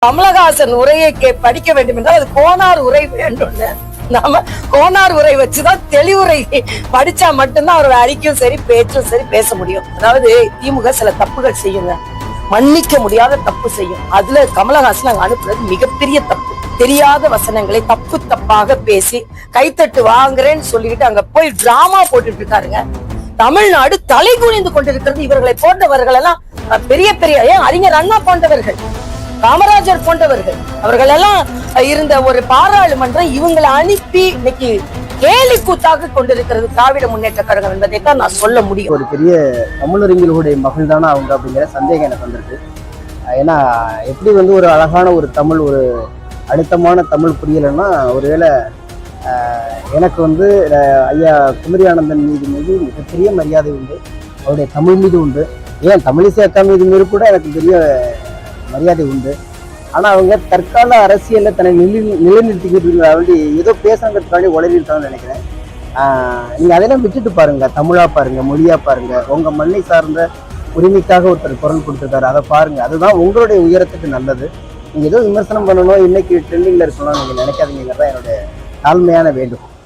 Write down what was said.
கமலஹாசன் உரையை படிக்க வேண்டும் என்றால் அது கோனார் உரை வேண்டும். நாம கோனார் உரை வச்சுதான் தெளிவுரை படிச்சா மட்டும்தான் அவரோட அறிக்கையும் சரி பேச்சும் சரி பேச முடியும். அதாவது திமுக சில தப்புகள் செய்யுங்க, மன்னிக்க முடியாத தப்பு செய்யும். அதுல கமலஹாசன் அங்க அனுப்புறது மிகப்பெரிய தப்பு. தெரியாத வசனங்களை தப்பு தப்பாக பேசி கைத்தட்டு வாங்குறேன்னு சொல்லிட்டு அங்க போய் டிராமா போட்டுட்டு இருக்காருங்க. தமிழ்நாடு தலை குனிந்து கொண்டிருக்கிறது. இவர்களை போன்றவர்கள் எல்லாம் பெரிய பெரிய அறிஞர் அண்ணா போன்றவர்கள், காமராஜர் போன்றவர்கள், அவர்கள் எல்லாம் இருந்த ஒரு பாராளுமன்றம் இவங்களை அனுப்பி இன்னைக்கு கேலி கூத்தாக கொண்டிருக்கிறது திராவிட முன்னேற்ற கழகம் என்பதை தான் நான் சொல்ல முடியும். ஒரு பெரிய தமிழறிஞர்களுடைய மகள் தானே அவங்க அப்படிங்கிற சந்தேகம் எனக்கு வந்திருக்கு. ஏன்னா எப்படி ஒரு அழகான ஒரு தமிழ், ஒரு அழுத்தமான தமிழ் புரியலைன்னா ஒருவேளை எனக்கு ஐயா குமரி ஆனந்தன் மீது மிகப்பெரிய மரியாதை உண்டு, அவருடைய தமிழ் மீது உண்டு, ஏன் தமிழிசை அக்கா மீது கூட எனக்கு பெரிய மரியாதை உண்டு. ஆனால் அவங்க தற்கால அரசியலில் தன்னை நிலைநிறுத்திக்கிறதுக்காக வேண்டி ஏதோ பேசுறதுக்காண்டி உளறிட்டாங்கன்னு நினைக்கிறேன். நீங்கள் அதெல்லாம் விட்டுட்டு பாருங்க, தமிழா பாருங்க, மொழியா பாருங்க, உங்கள் மண்ணை சார்ந்த உரிமைக்காக ஒருத்தர் குரல் கொடுத்துருக்காரு, அதை பாருங்க. அதுதான் உங்களுடைய உயரத்துக்கு நல்லது. நீங்கள் ஏதோ விமர்சனம் பண்ணணும், இன்னைக்கு ட்ரெண்டிங்கில் இருக்கணும் நீங்கள் நினைக்காதீங்கிறது தான் என்னுடைய தாழ்மையான வேண்டும்.